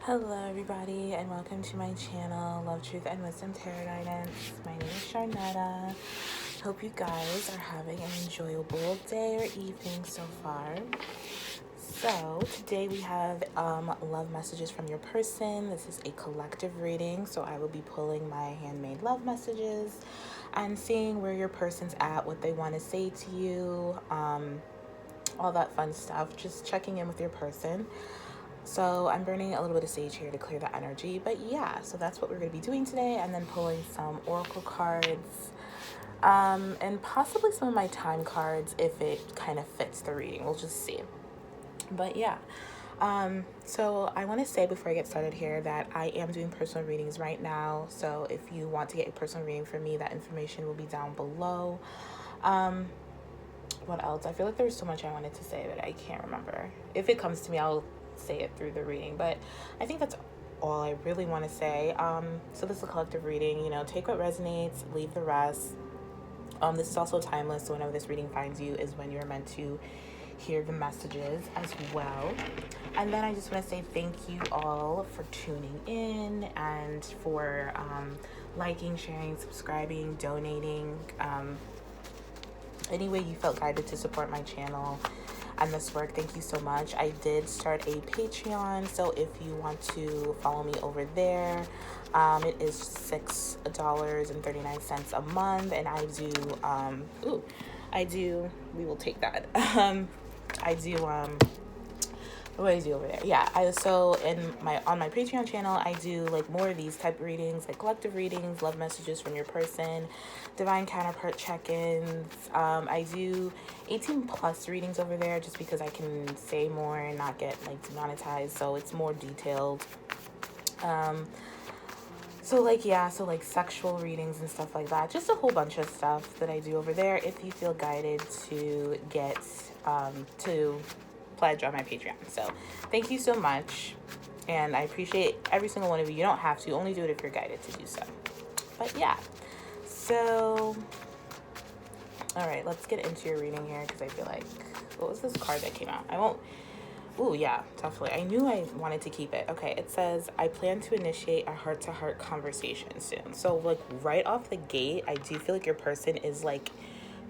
Hello everybody and welcome to my channel, Love, Truth, and Wisdom Tarot Guidance. My name is Sharnetta. Hope you guys are having an enjoyable day or evening so far. So today we have love messages from your person. This is a collective reading, so I will be pulling my handmade love messages and seeing where your person's at, what they want to say to you, all that fun stuff. Just checking in with your person. So I'm burning a little bit of sage here to clear the energy. But yeah, so that's what we're going to be doing today. And then pulling some oracle cards. And possibly some of my time cards if it kind of fits the reading. We'll just see. But yeah. So I want to say before I get started here that I am doing personal readings right now. So if you want to get a personal reading from me, that information will be down below. What else? I feel like there was so much I wanted to say, but I can't remember. If it comes to me, I'll say it through the reading, but I think that's all I really want to say. So this is a collective reading, take what resonates, leave the rest. This is also timeless, so whenever this reading finds you is when you're meant to hear the messages as well. And then I just want to say thank you all for tuning in and for liking, sharing, subscribing, donating, any way you felt guided to support my channel and this work. Thank you so much. I did start a Patreon, so if you want to follow me over there, it is $6.39 a month, and we will take that. What do I do over there? Yeah, on my Patreon channel, I do like more of these type of readings, like collective readings, love messages from your person, divine counterpart check-ins. I do 18 plus readings over there just because I can say more and not get like demonetized, so it's more detailed. So sexual readings and stuff like that. Just a whole bunch of stuff that I do over there if you feel guided to get to pledge on my Patreon. So thank you so much, and I appreciate every single one of you. You don't have to, only do it if you're guided to do so. But yeah, so all right, let's get into your reading here, because I feel like, what was this card that came out? Yeah, definitely. I knew I wanted to keep it. Okay, it says, I plan to initiate a heart-to-heart conversation soon. So like right off the gate, I do feel like your person is like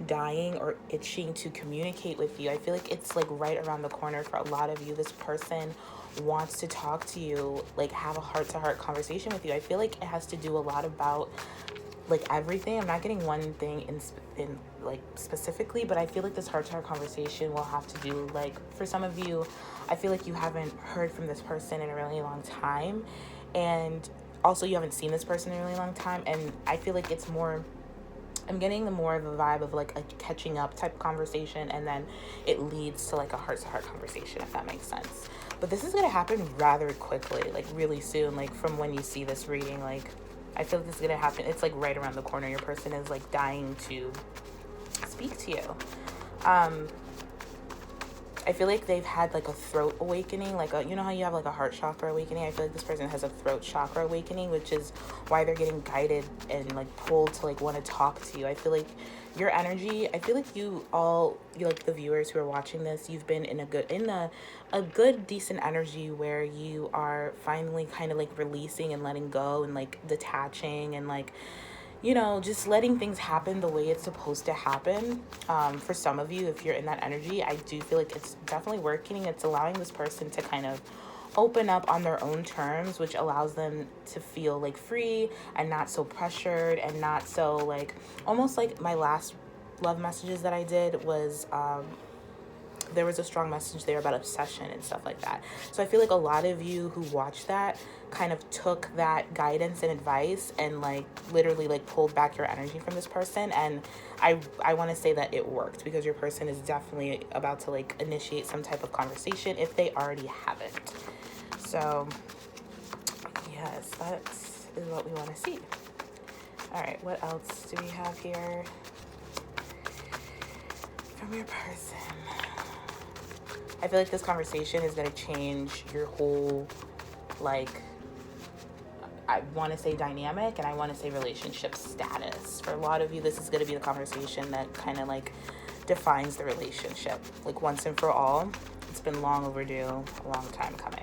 dying or itching to communicate with you. I feel like it's like right around the corner for a lot of you. This person wants to talk to you, like have a heart-to-heart conversation with you. I feel like it has to do a lot about like everything. I'm not getting one thing in like specifically, but I feel like this heart-to-heart conversation will have to do, like, for some of you, I feel like you haven't heard from this person in a really long time, and also you haven't seen this person in a really long time, and I feel like it's more, I'm getting the more of a vibe of like a catching up type of conversation, and then it leads to like a heart-to-heart conversation, if that makes sense. But this is going to happen rather quickly, like really soon, like from when you see this reading. Like I feel like this is going to happen. It's like right around the corner. Your person is like dying to speak to you. I feel like they've had like a throat awakening, like you know how you have like a heart chakra awakening? I feel like this person has a throat chakra awakening, which is why they're getting guided and like pulled to like want to talk to you. I feel like your energy, I feel like you like the viewers who are watching this, you've been in a good decent energy where you are finally kind of like releasing and letting go and like detaching and like, just letting things happen the way it's supposed to happen. For some of you, if you're in that energy, I do feel like it's definitely working. It's allowing this person to kind of open up on their own terms, which allows them to feel like free and not so pressured and not so like, almost like my last love messages that I did was, there was a strong message there about obsession and stuff like that. So I feel like a lot of you who watched that kind of took that guidance and advice and like literally like pulled back your energy from this person. And I want to say that it worked, because your person is definitely about to like initiate some type of conversation if they already haven't. So yes, that is what we want to see. All right, what else do we have here from your person? I feel like this conversation is going to change your whole, like, I want to say dynamic, and I want to say relationship status. For a lot of you, this is going to be the conversation that kind of like defines the relationship, like once and for all. It's been long overdue, a long time coming.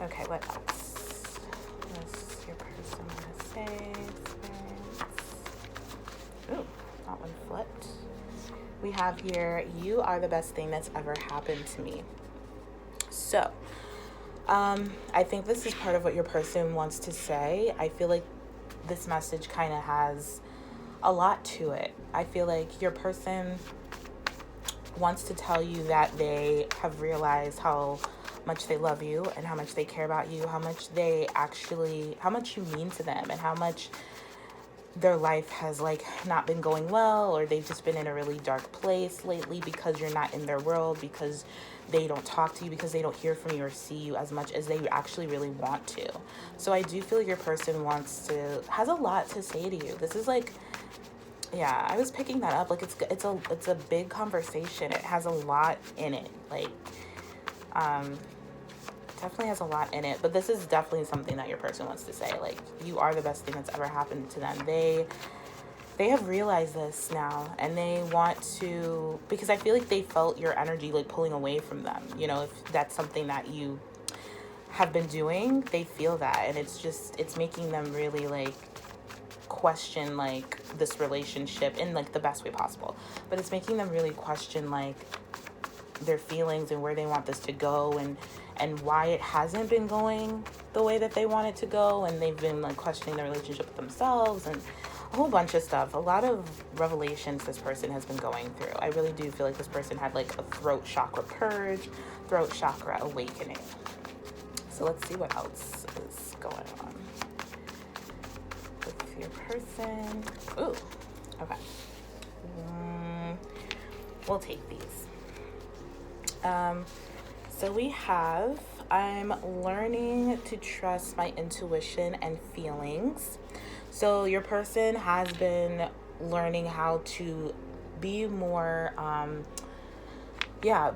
Okay, what else? What's your person want to say? Ooh, that one flipped. We have here, you are the best thing that's ever happened to me. So, I think this is part of what your person wants to say. I feel like this message kind of has a lot to it. I feel like your person wants to tell you that they have realized how much they love you and how much they care about you, how much you mean to them, and how much their life has like not been going well, or they've just been in a really dark place lately because you're not in their world, because they don't talk to you, because they don't hear from you or see you as much as they actually really want to. So I do feel like your person has a lot to say to you. This is like, yeah, I was picking that up. Like it's a big conversation. It has a lot in it. Like, definitely has a lot in it. But this is definitely something that your person wants to say. Like, you are the best thing that's ever happened to them. They have realized this now, and they want to, because I feel like they felt your energy like pulling away from them. You know, if that's something that you have been doing, they feel that, and it's making them really like question like this relationship in like the best way possible. But it's making them really question like their feelings and where they want this to go, and why it hasn't been going the way that they want it to go, and they've been like questioning their relationship with themselves and a whole bunch of stuff. A lot of revelations this person has been going through. I really do feel like this person had like a throat chakra purge, throat chakra awakening. So let's see what else is going on with your person. Ooh, okay. We'll take these. So we have, I'm learning to trust my intuition and feelings. So your person has been learning how to be more,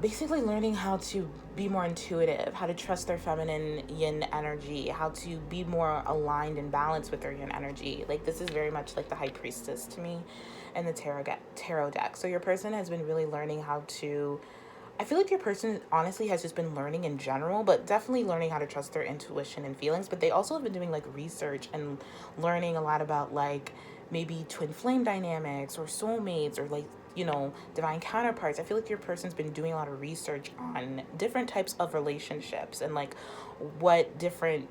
basically learning how to be more intuitive, how to trust their feminine yin energy, how to be more aligned and balanced with their yin energy. Like, this is very much like the high priestess to me and the tarot deck. So your person has been really learning how to, I feel like your person honestly has just been learning in general, but definitely learning how to trust their intuition and feelings. But they also have been doing like research and learning a lot about like maybe twin flame dynamics or soulmates or like, you know, divine counterparts. I feel like your person's been doing a lot of research on different types of relationships and like what different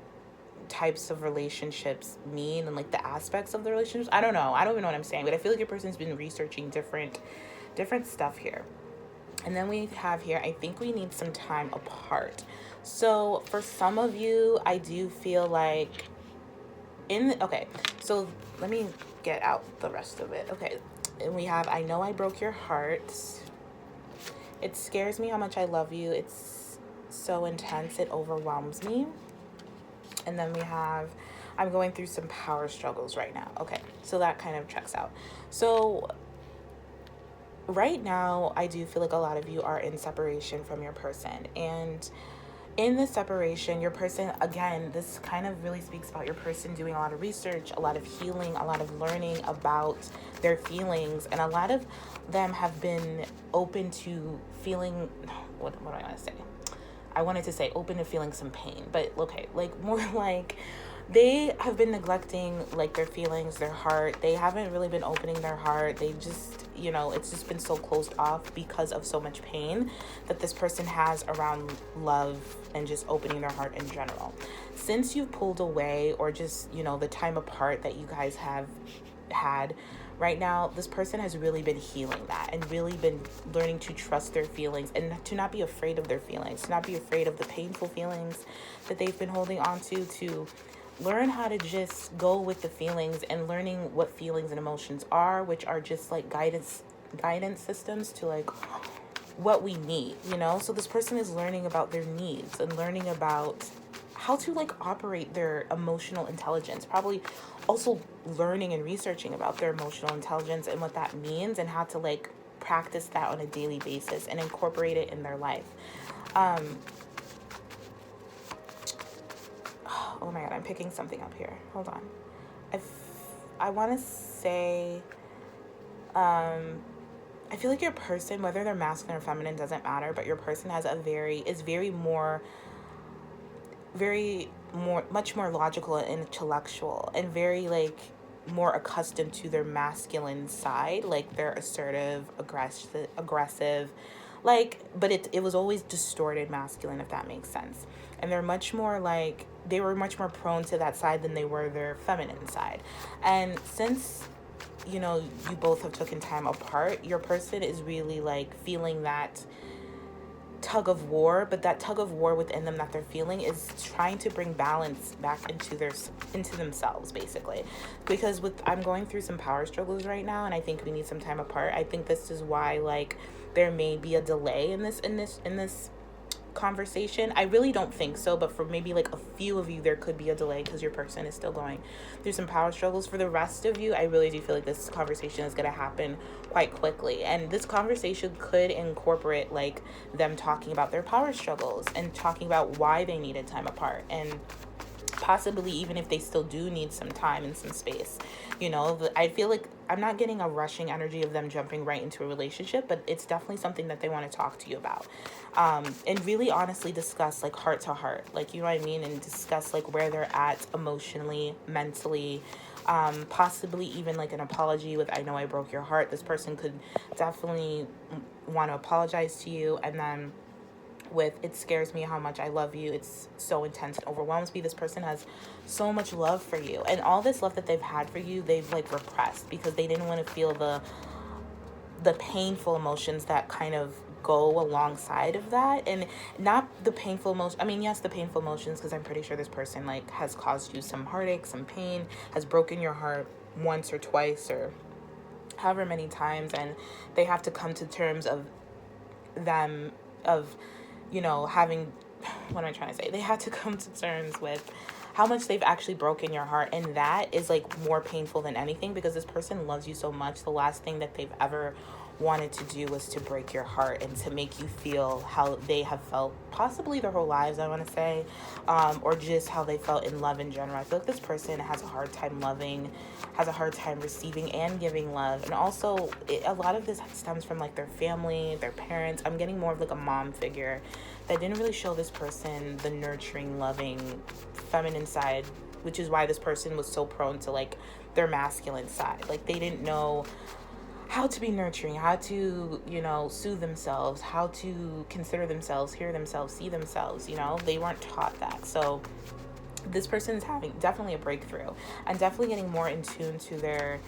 types of relationships mean and like the aspects of the relationships. I don't know. I don't even know what I'm saying, but I feel like your person's been researching different stuff here. And then we have here, I think we need some time apart. So for some of you, I do feel like okay, so let me get out the rest of it. Okay, and we have, I know I broke your heart. It scares me how much I love you. It's so intense, it overwhelms me. And then we have, I'm going through some power struggles right now. Okay, so that kind of checks out. So right now, I do feel like a lot of you are in separation from your person. And in the separation, your person, again, this kind of really speaks about your person doing a lot of research, a lot of healing, a lot of learning about their feelings. And a lot of them have been open to feeling, what do I want to say? I wanted to say open to feeling some pain, but okay, like more like they have been neglecting like their feelings, their heart. They haven't really been opening their heart. They just, you know, it's just been so closed off because of so much pain that this person has around love and just opening their heart in general. Since you've pulled away, or just, you know, the time apart that you guys have had, right now, this person has really been healing that and really been learning to trust their feelings and to not be afraid of their feelings, to not be afraid of the painful feelings that they've been holding on to learn how to just go with the feelings and learning what feelings and emotions are, which are just like guidance systems to like what we need, you know? So this person is learning about their needs and learning about how to like operate their emotional intelligence, probably also learning and researching about their emotional intelligence and what that means and how to like practice that on a daily basis and incorporate it in their life. Oh my God, I'm picking something up here. Hold on. I want to say, I feel like your person, whether they're masculine or feminine, doesn't matter, but your person is very more much more logical and intellectual, and very like more accustomed to their masculine side. Like they're assertive, aggressive, like, but it was always distorted masculine, if that makes sense. And they're much more like, they were much more prone to that side than they were their feminine side. And since, you know, you both have taken time apart, your person is really like feeling that tug of war, but that tug of war within them that they're feeling is trying to bring balance back into themselves, basically. Because with I'm going through some power struggles right now, and I think we need some time apart. I think this is why like there may be a delay in this conversation. I really don't think so, but for maybe like a few of you there could be a delay because your person is still going through some power struggles. For the rest of you, I really do feel like this conversation is going to happen quite quickly, and this conversation could incorporate like them talking about their power struggles and talking about why they needed time apart, and possibly even if they still do need some time and some space. You know, I feel like I'm not getting a rushing energy of them jumping right into a relationship, but it's definitely something that they want to talk to you about, and really honestly discuss like heart to heart, like, you know what I mean, and discuss like where they're at emotionally, mentally, possibly even like an apology with, I know I broke your heart. This person could definitely want to apologize to you, and then with it scares me how much I love you, it's so intense and overwhelms me. This person has so much love for you, and all this love that they've had for you, they've like repressed because they didn't want to feel the painful emotions that kind of go alongside of that. And not the painful emotion, I mean, yes, the painful emotions, because I'm pretty sure this person like has caused you some heartache, some pain, has broken your heart once or twice or however many times, and they have to come to terms of them of, you know, having, what am I trying to say? They had to come to terms with how much they've actually broken your heart. And that is like more painful than anything, because this person loves you so much. The last thing that they've ever wanted to do was to break your heart and to make you feel how they have felt possibly their whole lives, I want to say, or just how they felt in love in general. I feel like this person has a hard time loving, has a hard time receiving and giving love. And also a lot of this stems from like their family, their parents. I'm getting more of like a mom figure that didn't really show this person the nurturing, loving, feminine side, which is why this person was so prone to like their masculine side. Like they didn't know how to be nurturing, how to, you know, soothe themselves, how to consider themselves, hear themselves, see themselves, you know, they weren't taught that. So this person is having definitely a breakthrough and definitely getting more in tune to their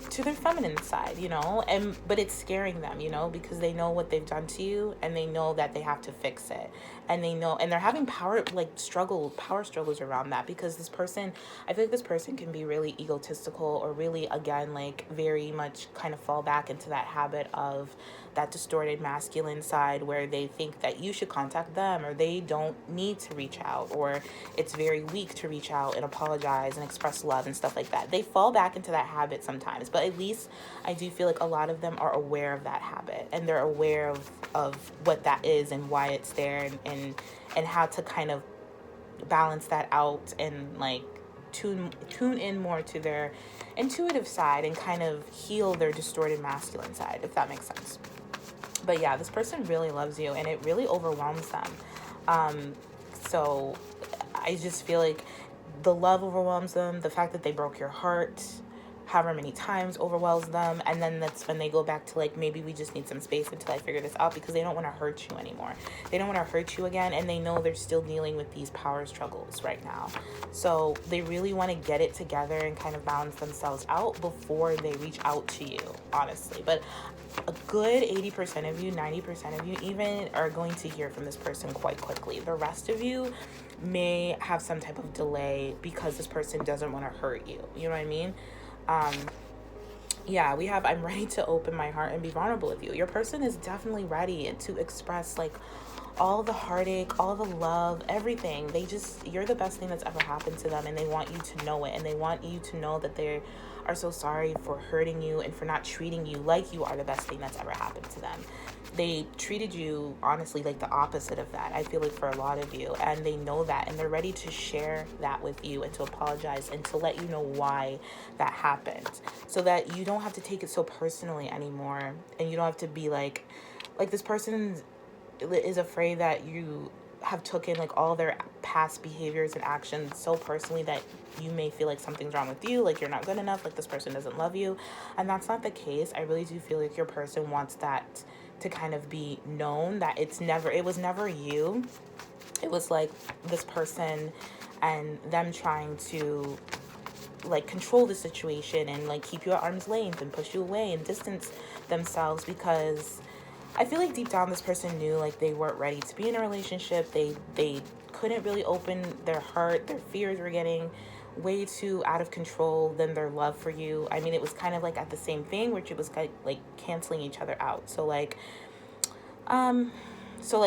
feminine side, you know, and but it's scaring them, you know, because they know what they've done to you, and they know that they have to fix it, and they know, and they're having power struggles around that, because this person, I feel like this person can be really egotistical, or really, again, like very much kind of fall back into that habit of that distorted masculine side, where they think that you should contact them, or they don't need to reach out, or it's very weak to reach out and apologize and express love and stuff like that. They fall back into that habit sometimes, but at least I do feel like a lot of them are aware of that habit, and they're aware of what that is and why it's there, and how to kind of balance that out, and like tune in more to their intuitive side, and kind of heal their distorted masculine side, if that makes sense. But yeah, this person really loves you, and it really overwhelms them. So I just feel like the love overwhelms them. The fact that they broke your heart however many times overwhelms them. And then that's when they go back to like, maybe we just need some space until I figure this out, because they don't want to hurt you anymore. They don't want to hurt you again. And they know they're still dealing with these power struggles right now. So they really want to get it together and kind of balance themselves out before they reach out to you, honestly. But a good 80% of you, 90% of you even, are going to hear from this person quite quickly. The rest of you may have some type of delay because this person doesn't want to hurt you. You know what I mean? Yeah, I'm ready to open my heart and be vulnerable with you. Your person is definitely ready to express like all the heartache, all the love, everything. You're the best thing that's ever happened to them, and they want you to know it, and they want you to know that they are so sorry for hurting you and for not treating you like you are the best thing that's ever happened to them. They treated you, honestly, like the opposite of that, I feel like, for a lot of you, and they know that, and they're ready to share that with you and to apologize and to let you know why that happened, so that you don't have to take it so personally anymore, and you don't have to be like this person is afraid that you have taken like all their past behaviors and actions so personally that you may feel like something's wrong with you, like you're not good enough, like this person doesn't love you. And that's not the case. I really do feel like your person wants that to kind of be known, that it was never you. It was like this person and them trying to like control the situation and like keep you at arm's length and push you away and distance themselves, because I feel like deep down this person knew like they weren't ready to be in a relationship. They couldn't really open their heart. Their fears were getting way too out of control than their love for you. I mean, it was kind of like at the same thing, which it was like canceling each other out. So like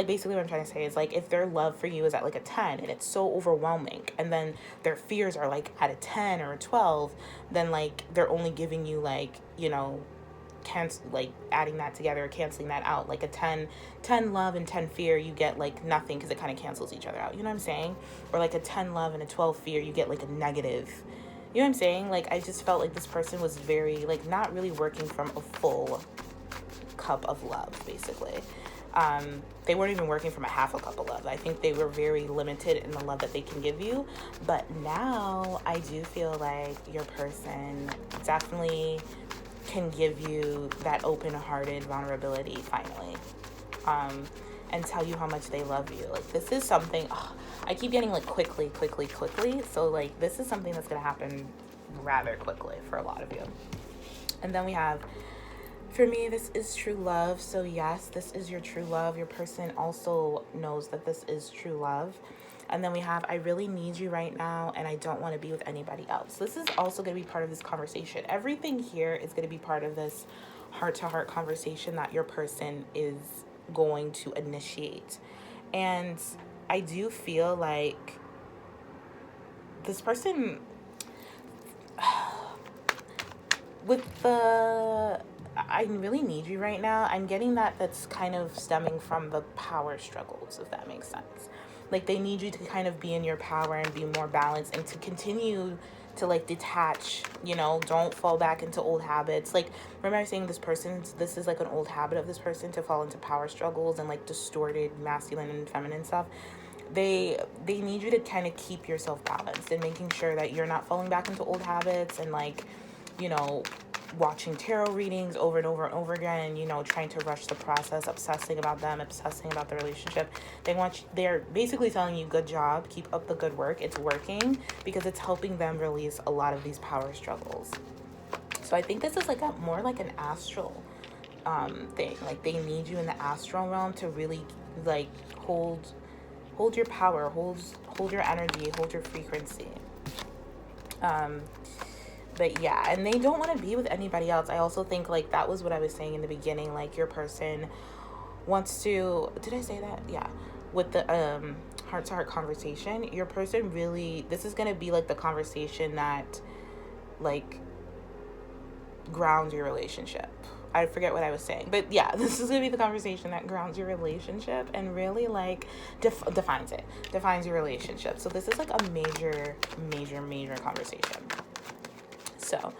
basically what I'm trying to say is like if their love for you is at like a 10 and it's so overwhelming, and then their fears are like at a 10 or a 12, then like they're only giving you like, you know, like adding that together, canceling that out, like a 10 love and 10 fear, you get like nothing because it kind of cancels each other out, you know what I'm saying? Or like a 10 love and a 12 fear, you get like a negative, you know what I'm saying? Like I just felt like this person was very like not really working from a full cup of love, basically. They weren't even working from a half a cup of love. I think they were very limited in the love that they can give you. But now I do feel like your person definitely can give you that open-hearted vulnerability finally, and tell you how much they love you. Like this is something, I keep getting like quickly. So like this is something that's going to happen rather quickly for a lot of you. And then we have, for me, this is true love. So yes, this is your true love. Your person also knows that this is true love. And then we have, I really need you right now and I don't want to be with anybody else. This is also going to be part of this conversation. Everything here is going to be part of this heart-to-heart conversation that your person is going to initiate. And I do feel like this person, with the I really need you right now, I'm getting that's kind of stemming from the power struggles, if that makes sense. Like they need you to kind of be in your power and be more balanced and to continue to like detach, you know, don't fall back into old habits. Like remember I was saying this is like an old habit of this person to fall into power struggles and like distorted masculine and feminine stuff. They need you to kind of keep yourself balanced and making sure that you're not falling back into old habits and like, you know, watching tarot readings over and over and over again, you know, trying to rush the process, obsessing about them, obsessing about the relationship. They're basically telling you, good job, keep up the good work, it's working, because it's helping them release a lot of these power struggles. So I think this is like more like an astral thing. Like they need you in the astral realm to really like hold your power, hold your energy, hold your frequency. But yeah, and they don't want to be with anybody else. I also think like that was what I was saying in the beginning, like your person wants to, did I say that? Yeah. With the heart-to-heart conversation, your person really, this is going to be like the conversation that like grounds your relationship. I forget what I was saying, but yeah, this is going to be the conversation that grounds your relationship and really like defines your relationship. So this is like a major conversation. So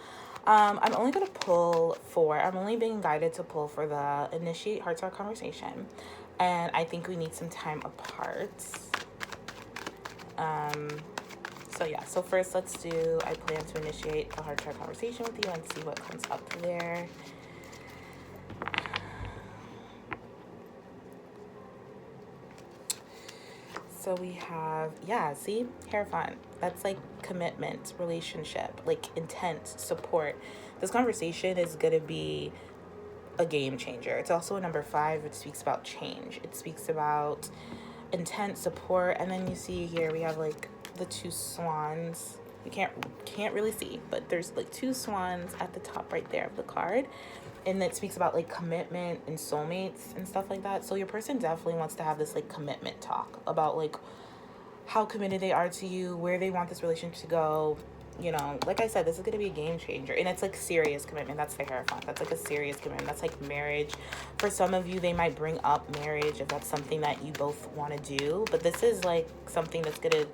I'm only being guided to pull for the initiate heart-to-heart conversation, and I think we need some time apart. So yeah, so first I plan to initiate the heart-to-heart conversation with you and see what comes up there. So we have, see, Hierophant. That's like commitment, relationship, like intent, support. This conversation is going to be a game changer. It's also a number 5. It speaks about change. It speaks about intent, support. And then you see here we have like the 2 swans. You can't really see, but there's like 2 swans at the top right there of the card. And it speaks about like commitment and soulmates and stuff like that. So your person definitely wants to have this like commitment talk about like how committed they are to you, where they want this relationship to go. You know, like I said, this is going to be a game changer. And it's like serious commitment. That's the Hierophant. That's like a serious commitment. That's like marriage. For some of you, they might bring up marriage if that's something that you both want to do. But this is like something that's going to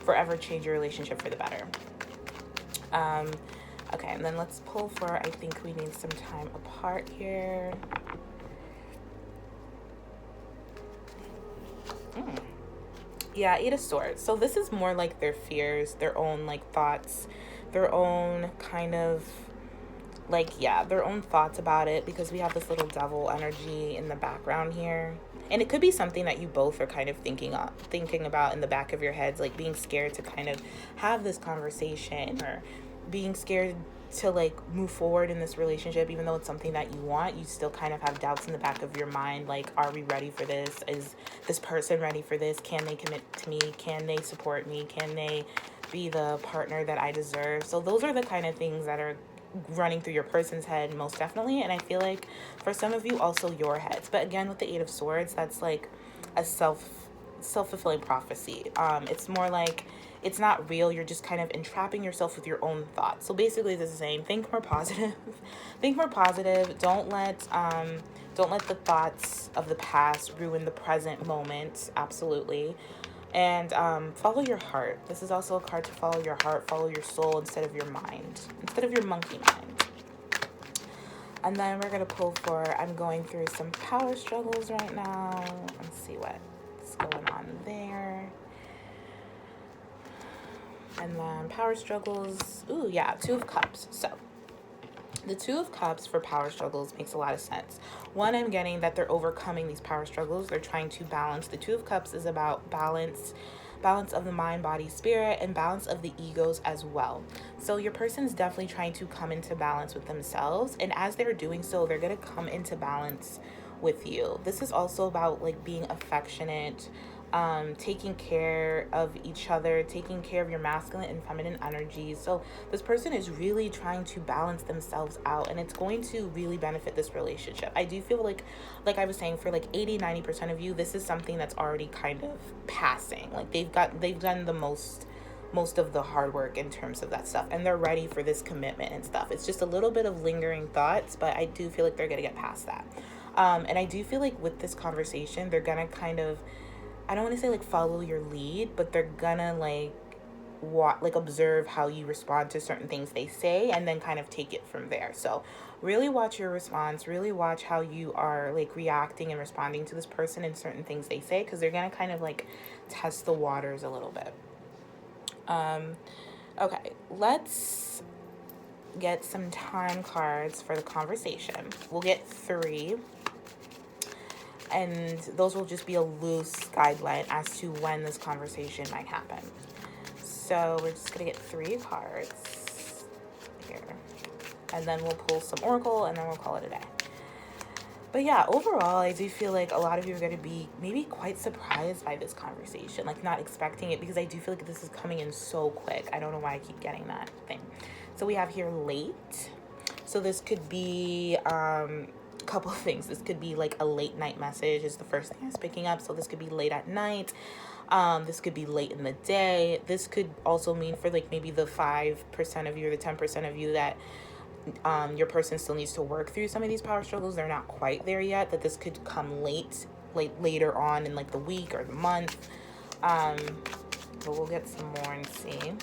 forever change your relationship for the better. Okay, and then let's pull for, I think we need some time apart here. Yeah, Eight of Swords. So this is more like their fears, their own like thoughts, their own kind of like, yeah, their own thoughts about it, because we have this little devil energy in the background here. And it could be something that you both are kind of thinking about in the back of your heads, like being scared to kind of have this conversation, or being scared to like move forward in this relationship. Even though it's something that you want, you still kind of have doubts in the back of your mind, like, are we ready for this? Is this person ready for this? Can they commit to me? Can they support me? Can they be the partner that I deserve? So those are the kind of things that are running through your person's head, most definitely. And I feel like for some of you, also your heads. But again, with the Eight of Swords, that's like a self-fulfilling prophecy. It's more like it's not real. You're just kind of entrapping yourself with your own thoughts. So basically this is saying, think more positive. Think more positive. Don't let the thoughts of the past ruin the present moment. Absolutely. And follow your heart. This is also a card to follow your heart, follow your soul instead of your mind, instead of your monkey mind. And then we're going to pull for, I'm going through some power struggles right now. Let's see what's going on there. And then power struggles. Ooh, yeah, Two of Cups. So the Two of Cups for power struggles makes a lot of sense. One, I'm getting that they're overcoming these power struggles. They're trying to balance. The Two of Cups is about balance of the mind, body, spirit, and balance of the egos as well. So your person is definitely trying to come into balance with themselves. And as they're doing so, they're going to come into balance with you. This is also about like being affectionate, taking care of each other, taking care of your masculine and feminine energies. So this person is really trying to balance themselves out, and it's going to really benefit this relationship. I do feel like I was saying, for like 80-90% of you, this is something that's already kind of passing. Like they've done the most of the hard work in terms of that stuff, and they're ready for this commitment and stuff. It's just a little bit of lingering thoughts, but I do feel like they're gonna get past that. And I do feel like with this conversation, they're gonna kind of, I don't want to say like follow your lead, but they're gonna like observe how you respond to certain things they say, and then kind of take it from there. So really watch your response, really watch how you are like reacting and responding to this person and certain things they say, because they're gonna kind of like test the waters a little bit. Okay, let's get some time cards for the conversation. We'll get 3. And those will just be a loose guideline as to when this conversation might happen. So we're just going to get 3 cards here. And then we'll pull some oracle, and then we'll call it a day. But yeah, overall, I do feel like a lot of you are going to be maybe quite surprised by this conversation. Like not expecting it, because I do feel like this is coming in so quick. I don't know why I keep getting that thing. So we have here late. So this could be couple of things. This could be like a late night message is the first thing I was picking up. So this could be late at night. This could be late in the day. This could also mean for like maybe the 5% of you or the 10% of you that your person still needs to work through some of these power struggles. They're not quite there yet, that this could come later on in like the week or the month. But we'll get some more and see.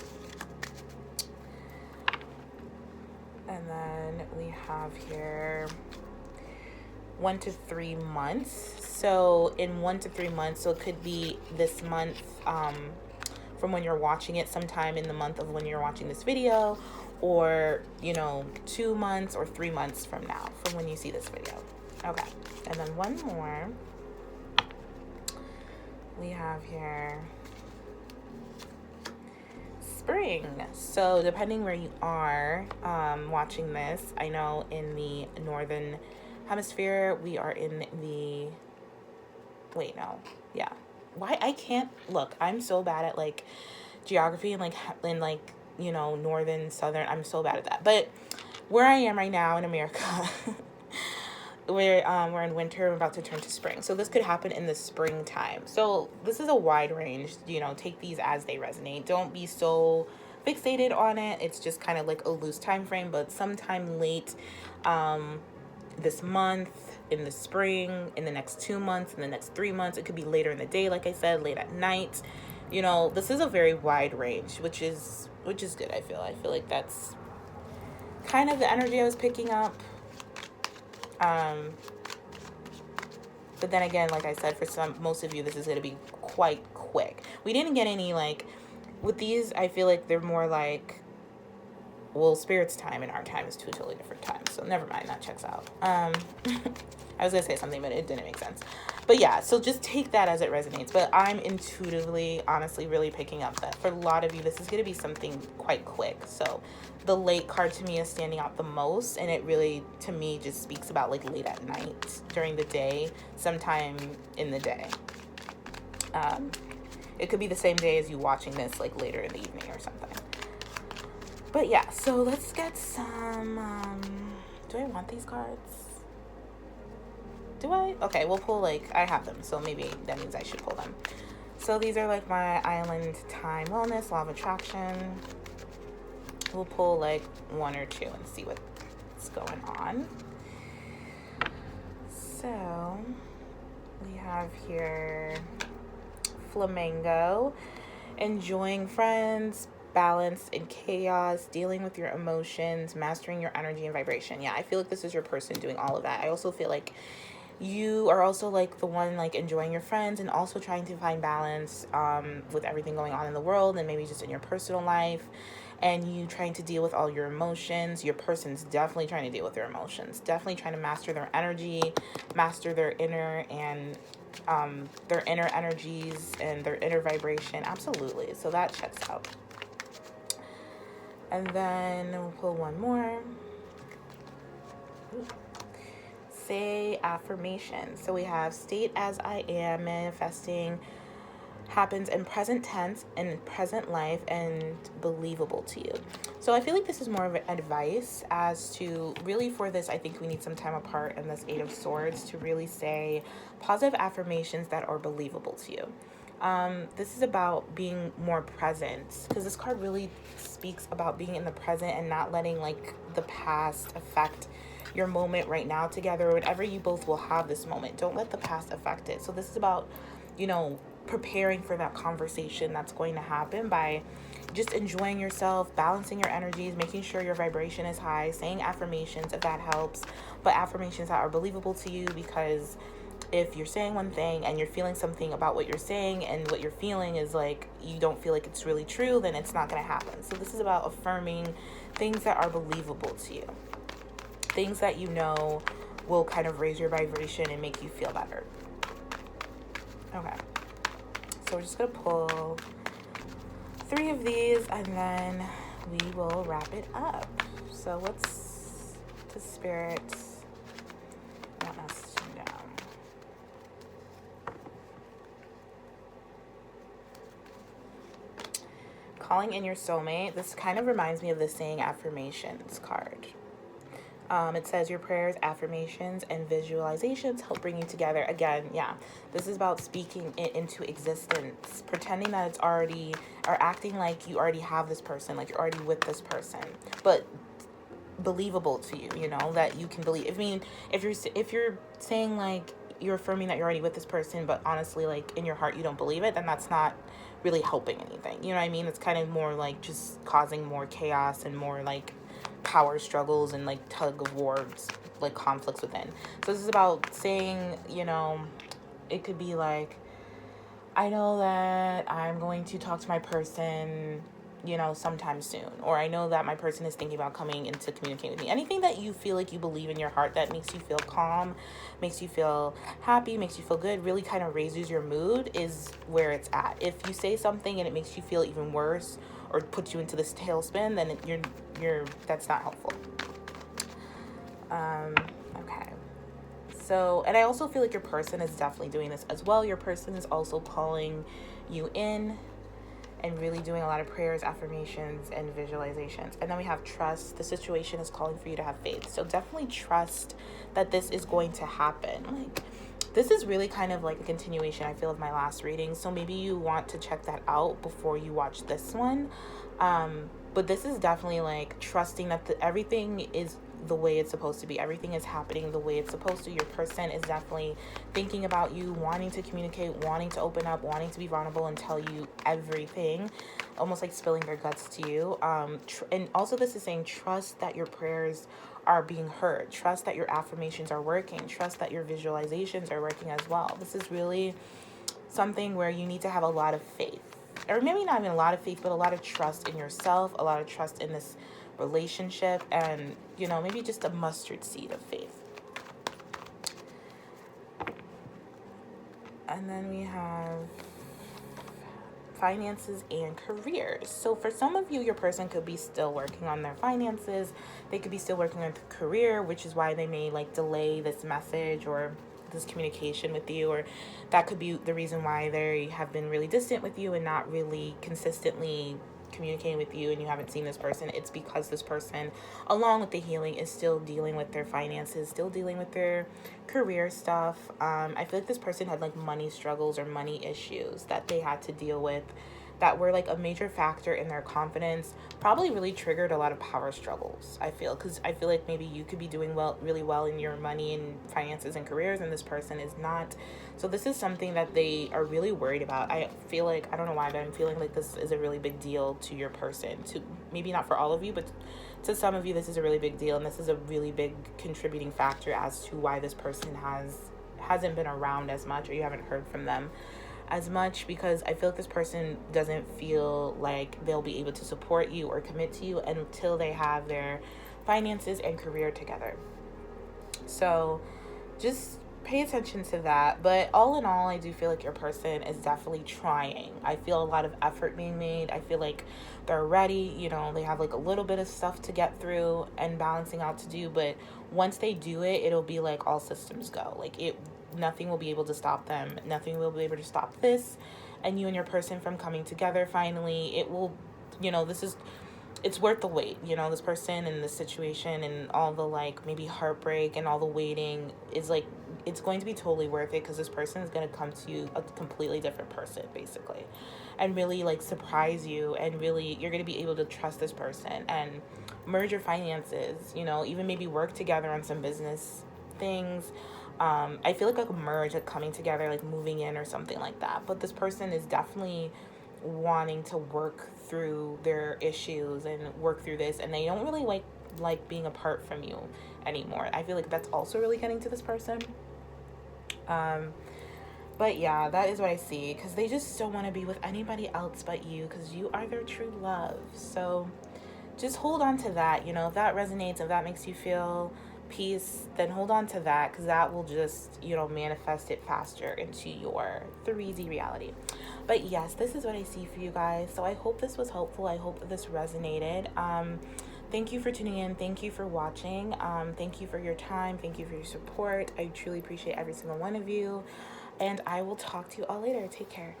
And then we have here 1 to 3 months. So in 1 to 3 months, so it could be this month, from when you're watching it, sometime in the month of when you're watching this video, or 2 months or 3 months from now, from when you see this video. Okay, and then one more we have here, spring. So depending where you are watching this, I know in the northern hemisphere we are in the why I can't look, I'm so bad at like geography and northern, southern, I'm so bad at that. But where I am right now in America, we're in winter, we're about to turn to spring. So this could happen in the springtime. So this is a wide range, take these as they resonate. Don't be so fixated on it. It's just kind of like a loose time frame, but sometime late this month, in the spring, in the next 2 months, in the next 3 months. It could be later in the day, like I said, late at night. This is a very wide range, which is good. I feel like that's kind of the energy I was picking up. But then again, like I said, for most of you, this is going to be quite quick. We didn't get any, like, with these, I feel like they're more like, well, Spirit's time and our time is two totally different times. So never mind, that checks out. I was going to say something, but it didn't make sense. But yeah, so just take that as it resonates. But I'm intuitively, honestly, really picking up that for a lot of you, this is going to be something quite quick. So the late card to me is standing out the most. And it really, to me, just speaks about like late at night, during the day, sometime in the day. It could be the same day as you watching this, like later in the evening or something. But yeah, so let's get some, do I want these cards? Do I? Okay, we'll pull, like, I have them, so maybe that means I should pull them. So these are like my island, time, wellness, law of attraction. We'll pull like one or two and see what's going on. So we have here Flamingo, enjoying friends, balance in chaos, dealing with your emotions, mastering your energy and vibration. Yeah, I feel like this is your person doing all of that. I also feel like you are also like the one like enjoying your friends and also trying to find balance with everything going on in the world and maybe just in your personal life, and you trying to deal with all your emotions. Your person's definitely trying to deal with their emotions, definitely trying to master their energy, master their inner and their inner energies and their inner vibration. Absolutely. So that checks out. And then we'll pull one more. Ooh. Say affirmation. So we have state as I am, manifesting happens in present tense, in present life, and believable to you. So I feel like this is more of an advice as to really for this, I think we need some time apart in this Eight of Swords to really say positive affirmations that are believable to you. This is about being more present, because this card really speaks about being in the present and not letting like the past affect your moment right now together, or whenever you both will have this moment. Don't let the past affect it. So this is about, you know, preparing for that conversation that's going to happen by just enjoying yourself, balancing your energies, making sure your vibration is high, saying affirmations if that helps, but affirmations that are believable to you, because if you're saying one thing and you're feeling something about what you're saying and what you're feeling is like you don't feel like it's really true, then it's not going to happen. So this is about affirming things that are believable to you, things that you know will kind of raise your vibration and make you feel better. Okay, so we're just going to pull 3 of these and then we will wrap it up. So what's the Spirit want us to know? Calling in your soulmate. This kind of reminds me of the saying affirmations card. It says your prayers, affirmations, and visualizations help bring you together. Again, yeah, this is about speaking it into existence, pretending that it's already, or acting like you already have this person, like you're already with this person, but believable to you, you know, that you can believe. I mean, if you're saying like you're affirming that you're already with this person, but honestly, like in your heart, you don't believe it, then that's not really helping anything. You know what I mean? It's kind of more like just causing more chaos and more like power struggles and like tug of wars, like conflicts within. So this is about saying, you know, it could be like, I know that I'm going to talk to my person, you know, sometime soon, or I know that my person is thinking about coming in to communicate with me. Anything that you feel like you believe in your heart that makes you feel calm, makes you feel happy, makes you feel good, really kind of raises your mood is where it's at. If you say something and it makes you feel even worse or puts you into this tailspin, then you're that's not helpful. Okay. So, and I also feel like your person is definitely doing this as well. Your person is also calling you in and really doing a lot of prayers, affirmations, and visualizations. And then we have trust. The situation is calling for you to have faith. So definitely trust that this is going to happen. Like, this is really kind of like a continuation, I feel, of my last reading. So maybe you want to check that out before you watch this one. But this is definitely like trusting that everything is the way it's supposed to be. Everything is happening the way it's supposed to. Your person is definitely thinking about you, wanting to communicate, wanting to open up, wanting to be vulnerable and tell you everything, almost like spilling their guts to you. And also this is saying trust that your prayers are being heard. Trust that your affirmations are working. Trust that your visualizations are working as well. This is really something where you need to have a lot of faith, or maybe not even a lot of faith, but a lot of trust in yourself, a lot of trust in this relationship, and, you know, maybe just a mustard seed of faith. And then we have finances and careers. So for some of you, your person could be still working on their finances. They could be still working on their career, which is why they may like delay this message or this communication with you, or that could be the reason why they have been really distant with you and not really consistently communicating with you, and you haven't seen this person. It's because this person, along with the healing, is still dealing with their finances, still dealing with their career stuff. I feel like this person had like money struggles or money issues that they had to deal with that were like a major factor in their confidence, probably really triggered a lot of power struggles, I feel, because I feel like maybe you could be doing really well in your money and finances and careers, and this person is not. So this is something that they are really worried about. I feel like, I don't know why, but I'm feeling like this is a really big deal to your person, to maybe not for all of you, but to some of you this is a really big deal, and this is a really big contributing factor as to why this person hasn't been around as much, or you haven't heard from them as much, because I feel like this person doesn't feel like they'll be able to support you or commit to you until they have their finances and career together. So just pay attention to that. But all in all, I do feel like your person is definitely trying. I feel a lot of effort being made. I feel like they're ready, you know, they have like a little bit of stuff to get through and balancing out to do, but once they do it, it'll be like all systems go. Like nothing will be able to stop them. Nothing will be able to stop this and you and your person from coming together finally. It will, you know, it's worth the wait. You know, this person and this situation and all the like maybe heartbreak and all the waiting is like, it's going to be totally worth it, because this person is going to come to you a completely different person basically, and really like surprise you, and really you're going to be able to trust this person and merge your finances, you know, even maybe work together on some business things. I feel like a merge, like coming together, like moving in or something like that. But this person is definitely wanting to work through their issues and work through this, and they don't really like being apart from you anymore. I feel like that's also really getting to this person. But yeah, that is what I see, because they just don't want to be with anybody else but you, because you are their true love. So just hold on to that. You know, if that resonates, if that makes you feel peace, then hold on to that, because that will just, you know, manifest it faster into your 3D reality. But yes, this is what I see for you guys. So I hope this was helpful. I hope that this resonated. Thank you for tuning in. Thank you for watching. Thank you for your time. Thank you for your support. I truly appreciate every single one of you. And I will talk to you all later. Take care.